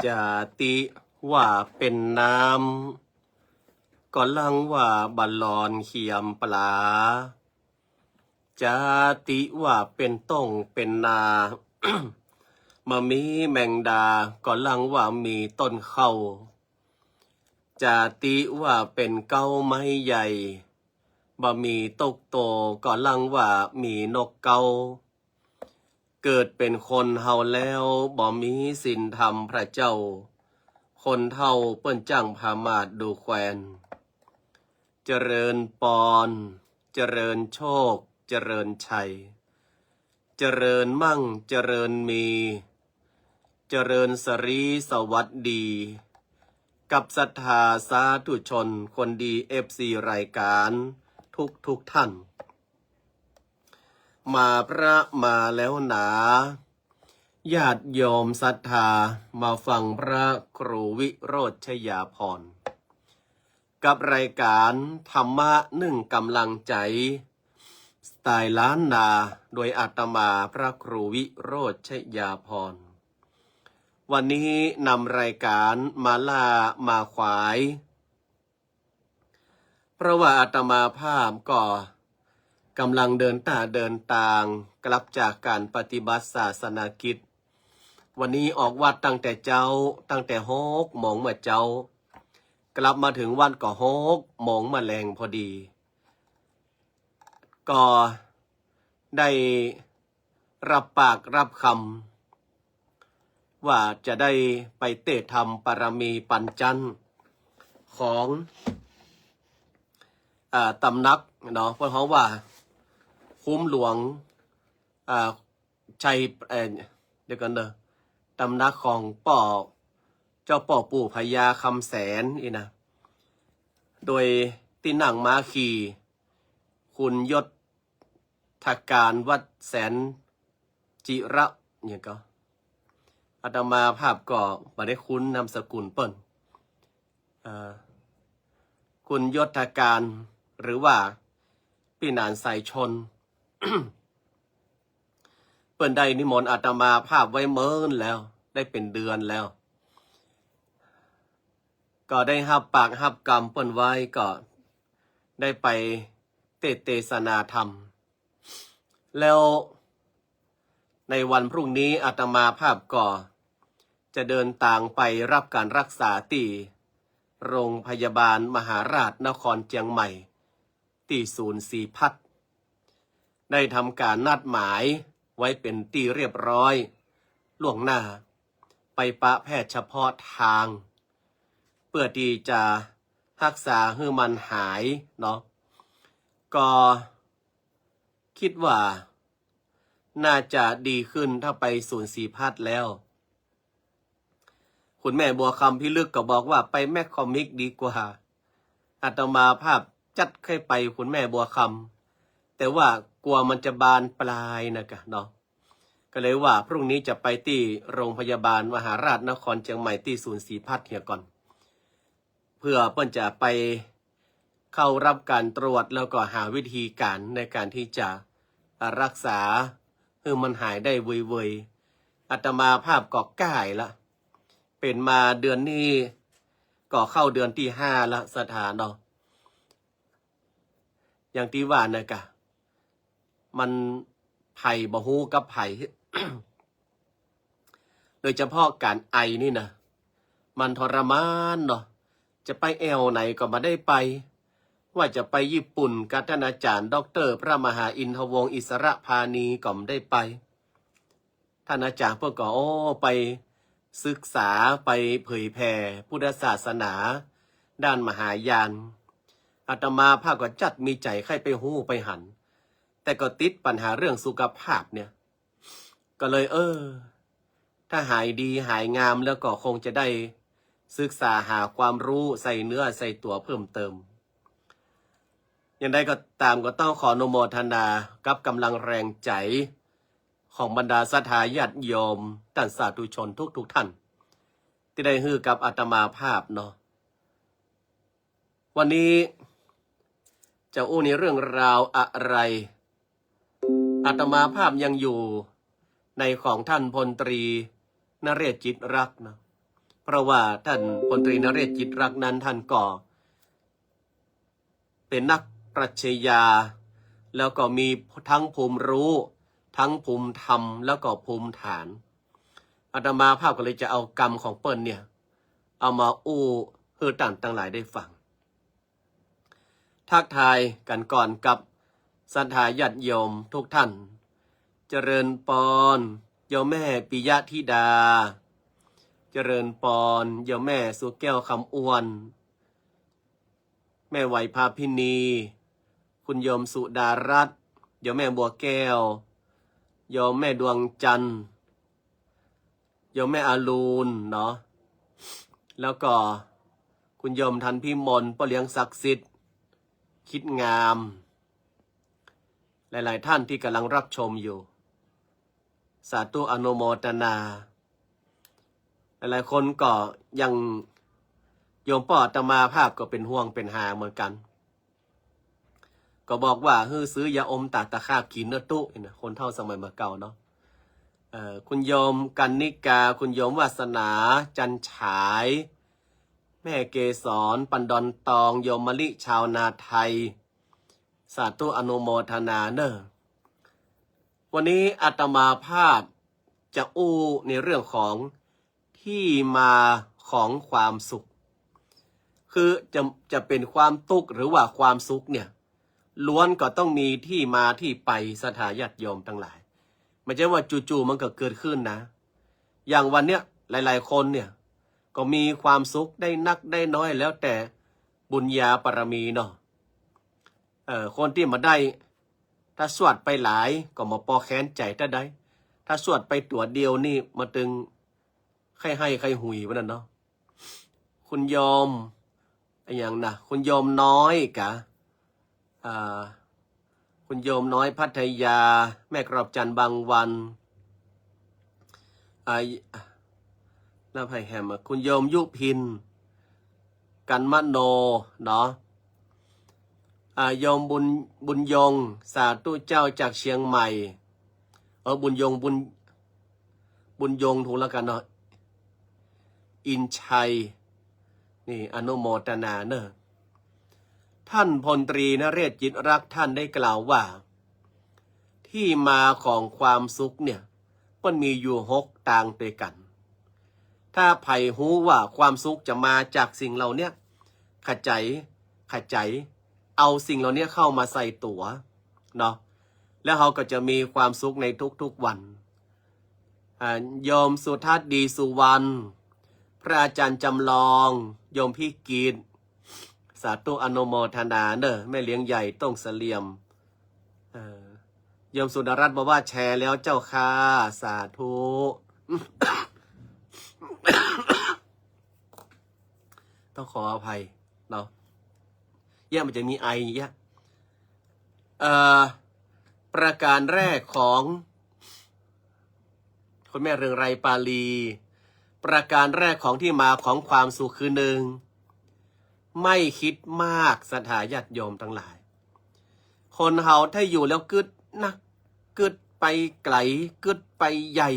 จาติว่าเป็นน้ำก็ลังว่าบัลลอนเขียมปลาจาติว่าเป็นต้งเป็นนา มามีแมงดาก็ลังว่ามีต้นเข้าจาติว่าเป็นเก้าไม้ใหญ่บ่มีตกโตก็ลังว่ามีนกเก้าเกิดเป็นคนเฮาแล้วบ่มีศีลธรรมพระเจ้าคนเท่าเปิ้นจังพามาดดูแควนเจริญปอนเจริญโชคเจริญชัยเจริญมั่งเจริญมีเจริญสรีสวัสดีกับศรัทธาสาธุชนคนดีFCรายการทุกท่านมาพระมาแล้วหนาญาติโยมศรัทธามาฟังพระครูวิโรจน์ ชยาภรณ์กับรายการธรรมะหนึ่งกำลังใจสไตล์ล้านนาโดยอาตมาพระครูวิโรจน์ ชยาภรณ์วันนี้นำรายการมาลามาขวายเพราะว่าอาตมาภาพก็กำลังเดินทางกลับจากการปฏิบัติศาสนากิจวันนี้ออกวัดตั้งแต่6 โมงเมื่อเจ้ากลับมาถึงวันก็6 โมงมาแรงพอดีก็ได้รับปากรับคำว่าจะได้ไปเตะธรรมปรมีปัญจันทร์ของตำนักเนาะเพราะเขาว่าคุ้มหลวงชัยเดี๋ยวกันเด้อตำนักของเจ้าป่อปู่พญาคำแสนอีนะโดยที่นั่งม้าขี่คุณยศทการวัดแสนจิระเนี่ยก็อาตมาภาพก็มาได้คุ้นนามสกุลเปิ้นคุณยศทการหรือว่าพี่นานสายชน เปิ้นได้นิมนต์อาตมาภาพไว้เมินแล้วได้เป็นเดือนแล้วก็ได้หับปากหับกรรมเปิ้นไว้ก็ได้ไปเทศนาธรรมแล้วในวันพรุ่งนี้อาตมาภาพก็จะเดินทางไปรับการรักษาที่โรงพยาบาลมหาราชนครเชียงใหม่ที่ศูนย์ศรีพัฒน์ได้ทำการนัดหมายไว้เป็นที่เรียบร้อยล่วงหน้าไปปะแพทย์เฉพาะทางเพื่อที่จะรักษาให้มันหายเนาะก็คิดว่าน่าจะดีขึ้นถ้าไปศูนย์ศรีพัฒน์แล้วคุณแม่บัวคำพี่ลึกก็บอกว่าไปแมคคอมิกดีกว่าอาตมาภาพจัดเคยไปคุณแม่บัวคำแต่ว่ากลัวมันจะบานปลายนะเนาะก็เลยว่าพรุ่งนี้จะไปที่โรงพยาบาลมหาราชนครเชียงใหม่ที่ศูนย์ศรีพัฒน์เฮียก่อนเพื่อเพิ่นจะไปเข้ารับการตรวจแล้วก็หาวิธีการในการที่จะรักษาให้มันหายได้เว่ยๆอาตมาภาพก็ใกล้ละเป็นมาเดือนนี้ก็เข้าเดือนที่5ละสถานเนาะอย่างที่ว่านะกะมันไผ่บ่ฮู้กับไผ่ โดยเฉพาะการไอนี่นะมันทรมานเนาะจะไปแอวไหนก็มาได้ไปว่าจะไปญี่ปุ่นกับท่านอาจารย์ดร.พระมหาอินทวงศ์อิสระพานีก็ไม่ได้ไปท่านอาจารย์พวกก็ไปศึกษาไปเผยแผ่พุทธศาสนาด้านมหายานอาตมาภาพก็จัดมีใจใครไปหู้ไปหันแต่ก็ติดปัญหาเรื่องสุขภาพเนี่ยก็เลยถ้าหายดีหายงามแล้วก็คงจะได้ศึกษาหาความรู้ใส่เนื้อใส่ตัวเพิ่มเติมอย่างใดก็ตามก็ต้องขออนุโมทนากับกำลังแรงใจของบรรดาศรัทธาญาติโยมท่านสาธุชนทุกท่านที่ได้ฮือกับอาตมาภาพเนาะวันนี้จะอู้ในเรื่องราวอะไรอาตมาภาพยังอยู่ในของท่านพลตรีนเรศจิตรักนะ เพราะว่าท่านพลตรีนเรศจิตรักนั้นท่านก็เป็นนักปรัชญาแล้วก็มีทั้งภูมิรู้ทั้งภูมิธรรมแล้วก็ภูมิฐานอาตมาภาพก็เลยจะเอากรรมของเปิ้ลเนี่ยเอามาอู้เฮือต่างหลายได้ฟังทักทายกันก่อนกับศรัทธาญาติโยมทุกท่านเจริญปอนโยมแม่ปิยะธิดาเจริญปอนโยมแม่สุแก้วคำอ้วนแม่ไหวภาพินีคุณโยมสุดารัตน์โยมแม่บัวแก้วโยมแม่ดวงจันทร์โยมแม่อารูนเนาะแล้วก็คุณโยมทันพิมลพ่อเลี้ยงศักดิ์สิทธิ์คิดงามหลายๆท่านที่กำลังรับชมอยู่สาธุอนุโมทนาหลายๆคนก็ยังโยมป่ออาตมาภาพก็เป็นห่วงเป็นหาเหมือนกันก็บอกว่าซื้อยาอมตาตะคาบกินเนื้อตุนะคนเท่าสมัยเมื่อเก่าเนาะคุณโยมกันนิกาคุณโยมวาสนาจันฉายแม่เกศรปันดอนตองโยมมะลิชาวนาไทยสาธุอนุโมทนาเนอะวันนี้อาตมาภาพจะอู้ในเรื่องของที่มาของความสุขคือจะเป็นความทุกข์หรือว่าความสุขเนี่ยล้วนก็ต้องมีที่มาที่ไปศรัทธาญาติโยมทั้งหลายไม่ใช่ว่าจู่ๆมันก็เกิดขึ้นนะอย่างวันเนี้ยหลายๆคนเนี่ยก็มีความสุขได้นักได้น้อยแล้วแต่บุญญาบารมีเนาะคนที่มาได้ถ้าสวดไปหลายก็มาปอแค้นใจถ้าได้ถ้าสวดไปตัวเดียวนี่มาตึงใครให้ใครหุยวันนั้นเนาะคุณโยมอย่างนะคุณโยมน้อยกะคุณโยมน้อยพัทยาแม่กรอบจันทร์บางวันน้าไผ่แฮมคุณโยมยุพินกันมโนเนาะโยมบุญยงสาธุเจ้าจากเชียงใหม่บุญยงถูกแล้วกันเนาะอินชัยนี่อนุโมทนาเนอะท่านพลตรีนเรศจิตรักท่านได้กล่าวว่าที่มาของความสุขเนี่ยมันมีอยู่6ทางด้วยกันถ้าไผ่หูว่าความสุขจะมาจากสิ่งเหล่านี้ขจายเอาสิ่งเหล่านี้เข้ามาใส่ตัวเนาะแล้วเขาก็จะมีความสุขในทุกๆวันโยมสุทัศน์ดีสุวรรณพระอาจารย์จำลองโยมพี่กีดสาธุอนุโมทนาเนอะแม่เลี้ยงใหญ่ต้องเสลียมโยมสุดารัตน์บอกว่าแชร์แล้วเจ้าค่ะสาธุ ต้องขออภัยเนาะมันจะมีไอประการแรกของคุณแม่เรืองไรปาลีประการแรกของที่มาของความสุขคือ1ไม่คิดมากศรัทธาญาติโยมทั้งหลายคนเฮาถ้าอยู่แล้วกึดนักกึดไปไกลกึดไปใหญ่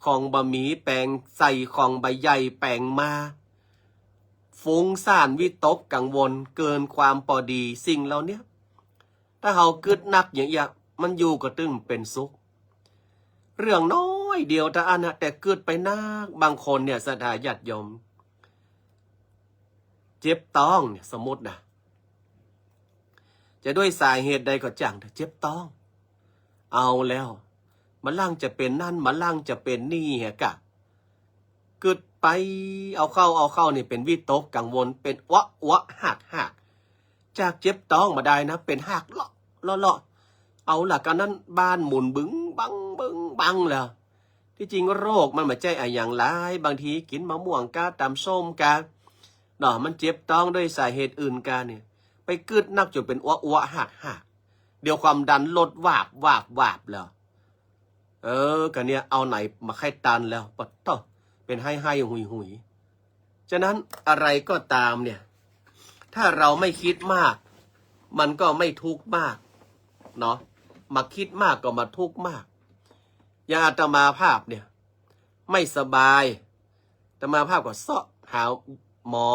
ของบะหมี่แปลงใส่ของใบใหญ่แปลงมาฟุ้งซ่านวิตกกังวลเกินความพอดีสิ่งเหล่านี้ถ้าเฮากึดนักอย่างมันอยู่ก็ตึงเป็นสุขเรื่องน้อยเดียวแต่อันนะแต่กึดไปนักบางคนเนี่ยศรัทธาญาติโยมเจ็บต้องเนี่ยสมมตินะจะด้วยสาเหตุใดก็จังแต่เจ็บต้องเอาแล้วมันล่างจะเป็นนั่นมันล่างจะเป็นนี่แฮะกะกึดไปเอาเข้านี่เป็นวิตกกังวลเป็นวะหักจากเจ็บต้องมาได้นะเป็นหักเลาะเอาล่ะกันนั้นบ้านหมุนบึ้งบังแล้วที่จริงโรคมันมาใจอย่างหลายบางทีกินมะม่วงกาตำส้มกาเนาะมันเจ็บต้องด้วยสาเหตุอื่นกาเนี่ยไปกึดนักจนเป็นหักเดี๋ยวความดันลดวาบแล้วกันเนี่ยเอาไหนมาไข้ตันแล้วปะต่อเป็นให้หุยฉะนั้นอะไรก็ตามเนี่ยถ้าเราไม่คิดมากมันก็ไม่ทุกข์มากเนาะมาคิดมากก็มาทุกข์มากอย่างอาตมาภาพเนี่ยไม่สบาย แต่มาภาพก็เสาะหาหมอ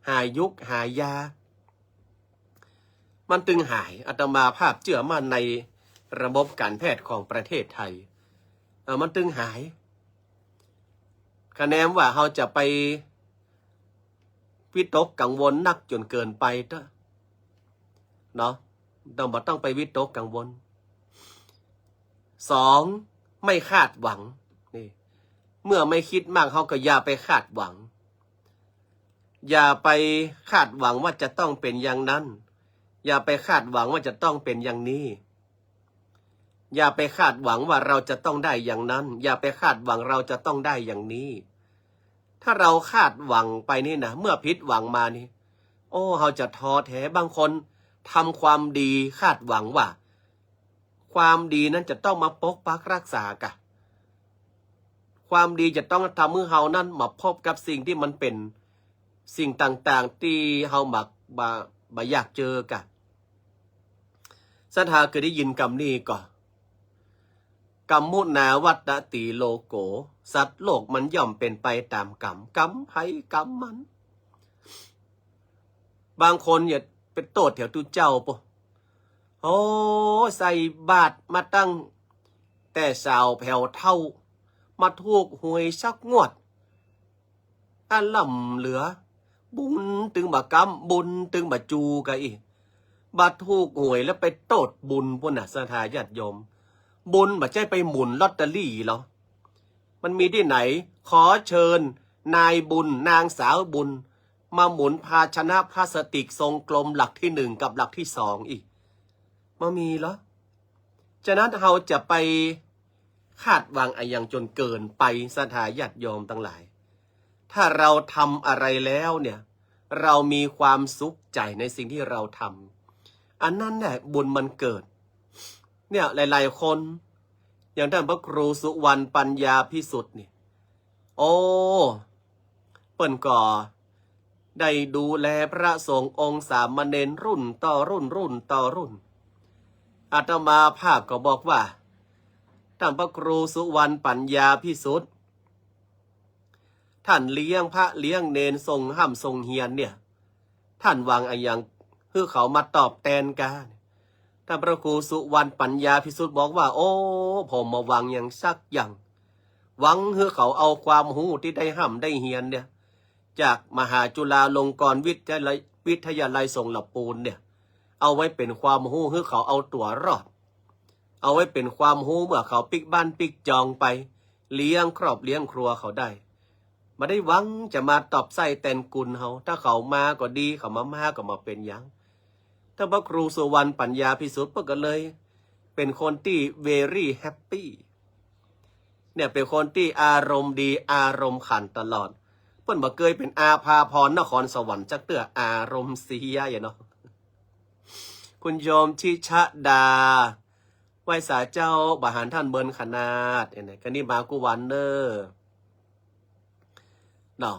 หายุกหายามันตึงหายอาตมาภาพเชื่อมั่นในระบบการแพทย์ของประเทศไทยมันตึงหายคะแนนว่าเราจะไปวิตกกังวลนักจนเกินไปเนาะต้องไปวิตกกังวล2ไม่คาดหวังนี่เมื่อไม่คิดมากเขาก็อย่าไปคาดหวังอย่าไปคาดหวังว่าจะต้องเป็นอย่างนั้นอย่าไปคาดหวังว่าจะต้องเป็นอย่างนี้อย่าไปคาดหวังว่าเราจะต้องได้อย่างนั้นอย่าไปคาดหวังเราจะต้องได้อย่างนี้ถ้าเราคาดหวังไปนี่นะเมื่อผิดหวังมานี่โอ้เราจะท้อแท้บางคนทำความดีคาดหวังว่าความดีนั้นจะต้องมาปกปักรักษากะความดีจะต้องทำให้เรานั้นมาพบกับสิ่งที่มันเป็นสิ่งต่างๆที่เราบ่อยากเจอกะสัทธาเคยได้ยินคำนี้ก่อนกัมมุนาวัตติโลโกสัตว์โลกมันย่อมเป็นไปตามกรรมกรรมไผกรรมมันบางคนอย่าไปโตดแถวตุเจ้าปะโอ้ใส่บาตรมาตั้งแต่สาวแผ่วเท่ามาถูกหวยสักงวดอันล่ำเหลือบุญตึงบากรรมบุญตึงบาจูกะอีบาถูกหวยแล้วไปโตดบุญพวกน่ะสัทธาญาติโยมบุญบ่ใช่ไปหมุนลอตเตอรี่หรอมันมีที่ไหนขอเชิญนายบุญนางสาวบุญมาหมุนภาชนะพลาสติกทรงกลมหลักที่1กับหลักที่2อีกมามีเหรอฉะนั้นเราจะไปคาดหวังอย่างจนเกินไปสัทธาญาติโยมทั้งหลายถ้าเราทำอะไรแล้วเนี่ยเรามีความสุขใจในสิ่งที่เราทำอันนั้นแหละบุญมันเกิดเนี่ยหลายๆคนอย่างท่านพระครูสุวรรณปัญญาพิสุทธิ์นี่โอ้เปิ้นก่อได้ดูแลพระสงฆ์องค์สามเณรรุ่นต่อรุ่นต่อรุ่นอาตมาภาพก็บอกว่าท่านพระครูสุวรรณปัญญาพิสุทธิ์ท่านเลี้ยงพระเลี้ยงเนรทรงห้ำทรงเฮียนเนี่ยท่านวางอย่างคือเขามาตอบแทนกันท่านพระครูสุวรรณปัญญาพิสุทธิ์บอกว่าโอ้ผมมาวังอย่างสักอย่างหวังเพื่อเขาเอาความรู้ที่ได้ห้ำได้เฮียนเนี่ยจากมหาจุฬาลงกรณ์วิทยาลัยทรงหลับปูนเนี่ยเอาไว้เป็นความรู้เพื่อเขาเอาตัวรอดเอาไว้เป็นความรู้เมื่อเขาปิกบ้านปิกจองไปเลี้ยงครอบเลี้ยงครัวเขาได้มาได้หวังจะมาตอบไส้แตนกุลเขาถ้าเขามาก็ดีเขามาก็มาเป็นยังถ้าพระครูสุวรรณปัญญาพิสุทธิ์ก็เลยเป็นคนที่ very happy เนี่ยเป็นคนที่อารมณ์ดีอารมณ์ขันตลอดเพิ่นบ่เคยเป็นอาภาพรนครสวรรค์จักเตื้ออารมณ์เสียอย่างเนาะคุณโยมชิชดาไหว้สาเจ้าบาหารท่านเบินขนาดเนี่ยกันนี่มากุวันเนอร์เนาะ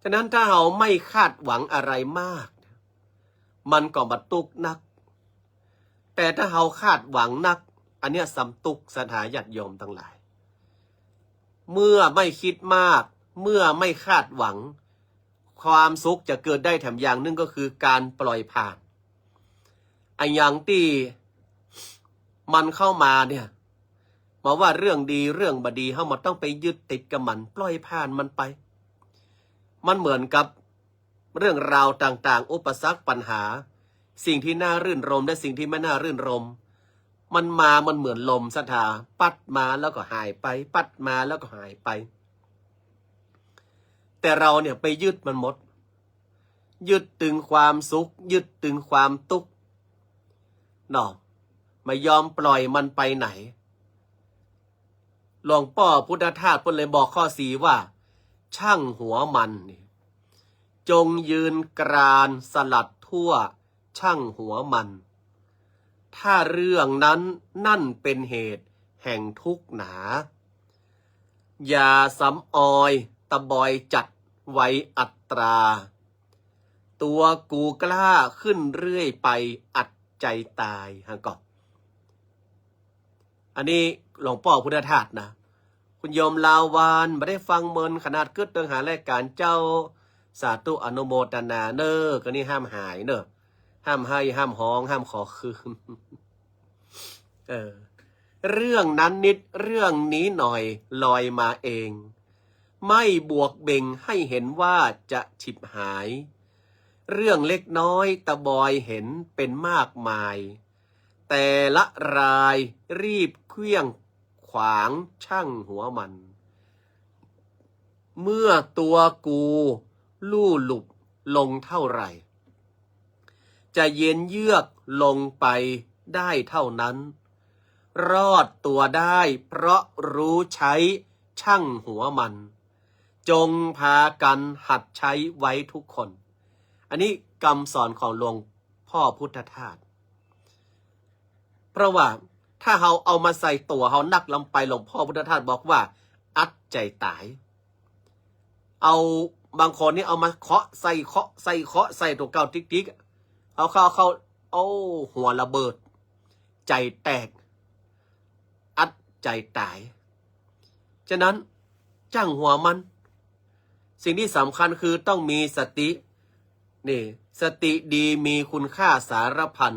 ฉะนั้นถ้าเราไม่คาดหวังอะไรมากมันก็บัดตุกนักแต่ถ้าเราคาดหวังนักอันเนี้ยสำตุกสถาญาติโยมทั้งหลายเมื่อไม่คิดมากเมื่อไม่คาดหวังความสุขจะเกิดได้แถมอย่างนึงก็คือการปล่อยผ่านอันอย่างที่มันเข้ามาเนี่ยมาว่าเรื่องดีเรื่องบดีเรามาต้องไปยึดติดกับมันปล่อยผ่านมันไปมันเหมือนกับเรื่องราวต่างๆอุปสรรคปัญหาสิ่งที่น่ารื่นรมและสิ่งที่ไม่น่ารื่นรมมันเหมือนลมสัทธาปัดมาแล้วก็หายไปปัดมาแล้วก็หายไปแต่เราเนี่ยไปยึดมันหมดยึดตึงความสุขยึดตึงความทุกข์เนาะไม่ยอมปล่อยมันไปไหนหลวงพ่อพุทธทาสเพิ่นเลยบอกข้อ4ว่าช่างหัวมันจงยืนกรานสลัดทั่วช่างหัวมันถ้าเรื่องนั้นนั่นเป็นเหตุแห่งทุกข์หนาอย่าสำออยตะบอยจัดไว้อัตราตัวกูกล้าขึ้นเรื่อยไปอัดใจตายฮะก่อนอันนี้หลวงพ่อพุทธทาสนะ คุณโยมลาวานไม่ได้ฟังเมินขนาดกึดเรื่องหารายการเจ้าสาธุอนุโมทนาเนอก็นี่ห้ามหายเนอห้ามให้ห้ามห้องห้ามขอคืนเรื่องนั้นนิดเรื่องนี้หน่อยลอยมาเองไม่บวกเบ่งให้เห็นว่าจะฉิบหายเรื่องเล็กน้อยตะบอยเห็นเป็นมากมายแต่ละรายรีบเคลื่องขวางช่างหัวมันเมื่อตัวกูลู่หลุบลงเท่าไหร่จะเย็นเยือกลงไปได้เท่านั้นรอดตัวได้เพราะรู้ใช้ช่างหัวมันจงพากันหัดใช้ไว้ทุกคนอันนี้คำสอนของหลวงพ่อพุทธทาสเพราะว่าถ้าเราเอามาใส่ตัวเรานักลำไปหลวงพ่อพุทธทาสบอกว่าอัดใจตายเอาบางคนนี่เอามาเคาะใส่ตัวเก่าติ๊กเอาเข้าโอ้หัวระเบิดใจแตกอัดใจตายฉะนั้นจ้างหัวมันสิ่งที่สำคัญคือต้องมีสตินี่สติดีมีคุณค่าสารพัน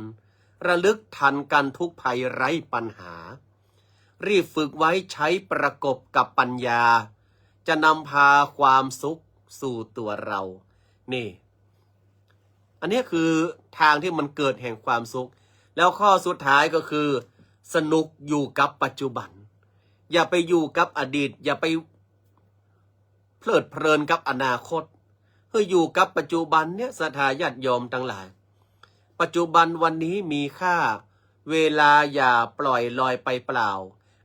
ระลึกทันกันทุกภัยไร้ปัญหารีบฝึกไว้ใช้ประกบกับปัญญาจะนำพาความสุขสู่ตัวเรานี่อันนี้คือทางที่มันเกิดแห่งความสุขแล้วข้อสุดท้ายก็คือสนุกอยู่กับปัจจุบันอย่าไปอยู่กับอดีตอย่าไปเพลิดเพลินกับอนาคตคืออยู่กับปัจจุบันเนี่ยศรัทธาญาติโยมทั้งหลายปัจจุบันวันนี้มีค่าเวลาอย่าปล่อยลอยไปเปล่า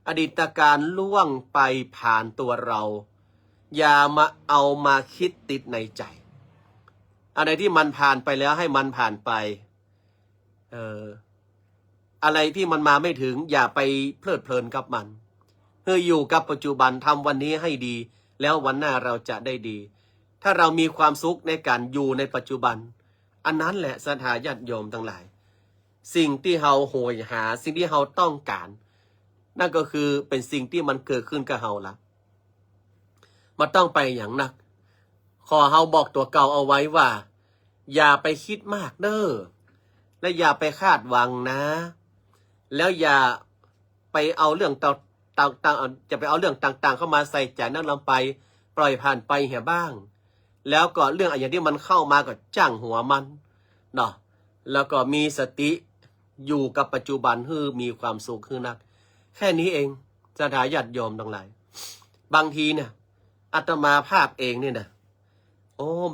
อดีตการล่วงไปผ่านตัวเราอย่ามาเอามาคิดติดในใจอะไรที่มันผ่านไปแล้วให้มันผ่านไปอะไรที่มันมาไม่ถึงอย่าไปเพลิดเพลินกับมันคืออยู่กับปัจจุบันทำวันนี้ให้ดีแล้ววันหน้าเราจะได้ดีถ้าเรามีความสุขในการอยู่ในปัจจุบันอันนั้นแหละศรัทธาญาติโยมทั้งหลายสิ่งที่เราโหยหาสิ่งที่เราต้องการนั่นก็คือเป็นสิ่งที่มันเกิดขึ้นกับเราละมันต้องไปอย่างนักขอเราบอกตัวเก่าเอาไว้ว่าอย่าไปคิดมากเด้อและอย่าไปคาดหวังนะแล้วอย่าไปเอาเรื่องต่างๆจะไปเอาเรื่องต่างๆเข้ามาใส่ใจนั่นลำไปปล่อยผ่านไปเหี่ยบ้างแล้วก็เรื่องอะไรที่มันเข้ามาก็จ้างหัวมันเนาะแล้วก็มีสติอยู่กับปัจจุบันให้มีความสุขขึ้นนักแค่นี้เองศรัทธาญาติโยมทั้งหลายบางทีเนี่ยอาตมาภาพเองเนี่ยนะ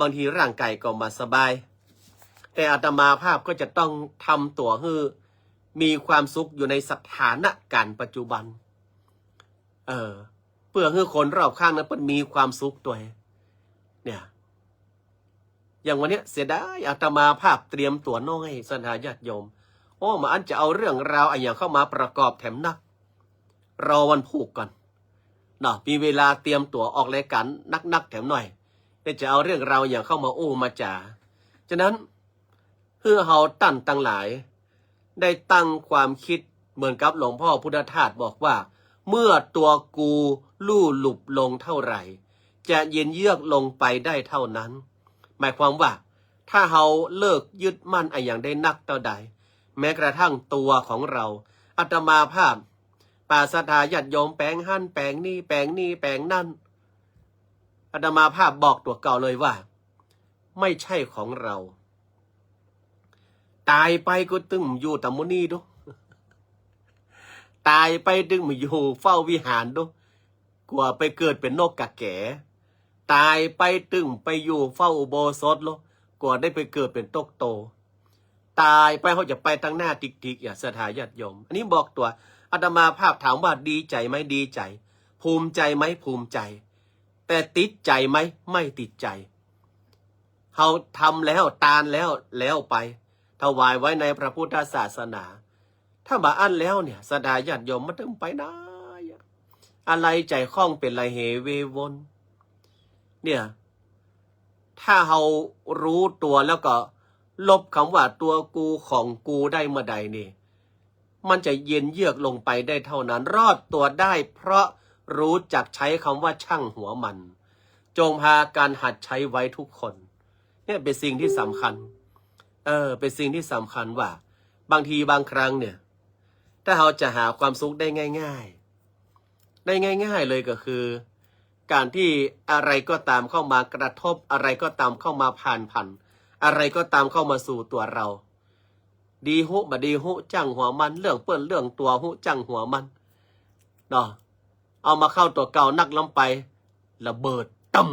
บางทีร่างกายก็มาสบายแต่อาตมาภาพก็จะต้องทำตัวให้มีความสุขอยู่ในสถานะการปัจจุบันเพื่อให้คนรอบข้างนั้นมันมีความสุขตัวเนี่ยอย่างวันนี้เสียดายอาตมาภาพเตรียมตัวน้อยศรัทธาญาติโยมมาอันจะเอาเรื่องราวอย่างเข้ามาประกอบแถมนักรอวันผูกก่อนเนาะมีเวลาเตรียมตัวออกรายการนักแถมหน่อยจะเอาเรื่องราวอย่างเข้ามามาจ่าฉะนั้นเพื่อเฮาตั้งหลายได้ตั้งความคิดเหมือนกับหลวงพ่อพุทธทาสบอกว่าเมื่อตัวกูลู่หลุบลงเท่าไหร่จะเย็นเยือกลงไปได้เท่านั้นหมายความว่าถ้าเฮาเลิกยึดมั่นอย่างได้นักเท่าใดแม้กระทั่งตัวของเราอาตมาภาพป่าศรัทธาญาติโยมแปลงหั่นแปลงนี่แปลงนี่แปลงนั่นอาตมาภาพบอกตัวเก่าเลยว่าไม่ใช่ของเราตายไปก็ตึงอยู่ตะมุนีดูตายไปตึงมาอยู่เฝ้าวิหารดูกว่าไปเกิดเป็นนกกะแก่ตายไปตึงไปอยู่เฝ้าอุโบสถโลกว่าได้ไปเกิดเป็นตกโตตายไปเขาจะไปทางหน้าติ๊กๆอย่าศรัทธาญาติโยมอันนี้บอกตัวอาตมาภาพถามว่าดีใจไหมดีใจภูมิใจไหมภูมิใจแต่ติดใจไหมไม่ติดใจเขาทำแล้วตานแล้วไปถวายไว้ในพระพุทธศาสนาถ้าบาอันแล้วเนี่ยศรัทธาญาติโยมมันต้องไปนะอะไรใจคล้องเป็นไรเหเววนเนี่ยถ้าเรารู้ตัวแล้วก็ลบคำว่าตัวกูของกูได้เมื่อใดนี่มันจะเย็นเยือกลงไปได้เท่านั้นรอดตัวได้เพราะ รู้จักใช้คำว่าช่างหัวมันจงพาการหัดใช้ไว้ทุกคนเนี่ยเป็นสิ่งที่สำคัญเป็นสิ่งที่สำคัญว่าบางทีบางครั้งเนี่ยถ้าเราจะหาความสุขได้ง่ายๆเลยก็คือการที่อะไรก็ตามเข้ามากระทบอะไรก็ตามเข้ามาผ่านอะไรก็ตามเข้ามาสู่ตัวเราดีหุบดีหุจังหัวมันเรื่องเปิ้นเรื่องตัวหุจังหัวมันเนาะเอามาเข้าตัวเก่านักล้ำไประเบิดตั้ม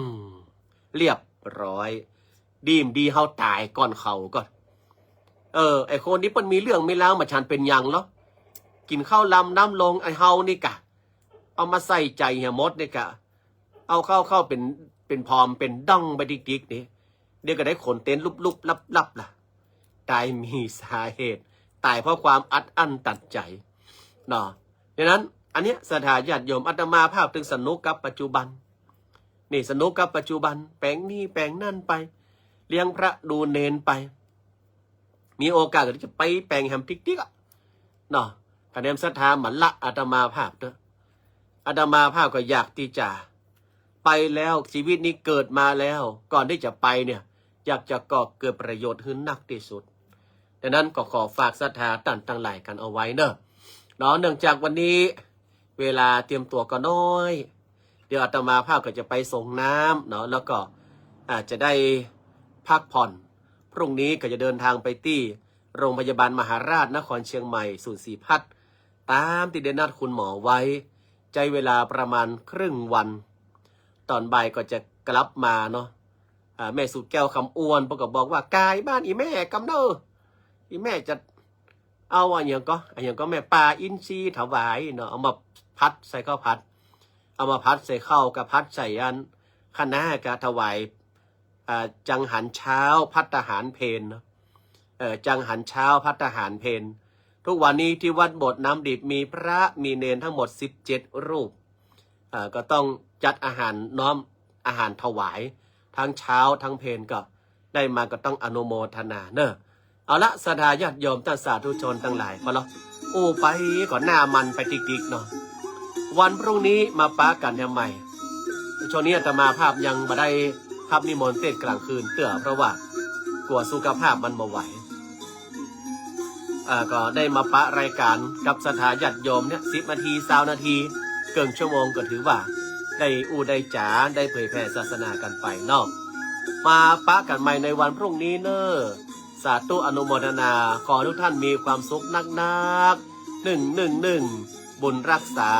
เรียบร้อยดีเฮาตายก่อนเขาก่อนไอคนนี้มันมีเรื่องไม่ล้างมาชันเป็นยังเหรอกินข้าวลำน้ำลงไอเฮานี่กะเอามาใส่ใจเฮียมดนี่กะเอาเข้าเป็นพร้อมเป็นดั้งไปดิกๆนี่เดี๋ยวก็ได้ขนเต็นลุบๆลับล่ะตายมีสาเหตุตายเพราะความอัดอั้นตัดใจเนาะดังนั้นอันเนี้ยสถาญาติโยมอาตมาภาพถึงสนุกกับปัจจุบันนี่สนุกกับปัจจุบันแปลงนี่แปลงนั่นไปเลี้ยงพระดูเนนไปมีโอกาสก็จะไปแปลงแฮมติ๊กอ่ะเนาะคะแนนศรัทธามันละอาตมาภาพเด้ออาตมาภาพก็อยากที่จะไปแล้วชีวิตนี้เกิดมาแล้วก่อนที่จะไปเนี่ยอยากจะก่อเกิดประโยชน์ขึ้นนักที่สุดดังนั้นก็ขอฝากศรัทธาตั้งหลายกันเอาไว้เนอะเนื่องจากวันนี้เวลาเตรียมตัวก็น้อยเดี๋ยวอาตมาภาพก็จะไปส่งน้ำเนาะแล้วก็อาจจะได้พักผ่อนพรุ่งนี้ก็จะเดินทางไปที่โรงพยาบาลมหาราชนครเชียงใหม่ศูนย์ศรีพัฒน์ตามที่ได้นัดคุณหมอไว้ใจเวลาประมาณครึ่งวันตอนบ่ายก็จะกลับมาเนาะแม่สุดแก้วคำอ้วนพวกก็บอกว่ากายบ้านอีแม่กำเนออีแม่จะเอาอย่างก็แม่ปลาอินทรีถวายเนาะเอามาพัดใส่ข้าวผัดเอามาพัดใส่ข้าวกับพัดใส่อันคณะกับถวายจังหันเช้าพัฒหารเพลเนาะจังหันเช้าพัฒหารเพลทุกวันนี้ที่วัดโบสถ์น้ำดิบมีพระมีเนรทั้งหมด17รูปก็ต้องจัดอาหารน้อมอาหารถวายทั้งเช้าทั้งเพลก็ได้มาก็ต้องอนุโมทนาเนอะเอาละศรัทธาญาติโยมท่านสาธุชนทั้งหลายพอแล้วไปก่อนหน้ามันไปติ๊กๆเนาะวันพรุ่งนี้มาป้ากันยังใหม่ช่วงนี้อาตมาภาพยังไม่ได้ภาพนิมนต์เทศกลางคืนเตื่อเพราะว่ากลัวสุขภาพมันบ่ไหวก็ได้มาปะรายการกับศรัทธาญาติโยมเนี่ย10 นาที20 นาทีเกินชั่วโมงก็ถือว่าได้ได้จ๋าได้เผยแผ่ศาสนากันไปเนาะมาปะกันใหม่ในวันพรุ่งนี้เนอะสาธุอนุโมทนาขอทุกท่านมีความสุขนัก111บุญรักษา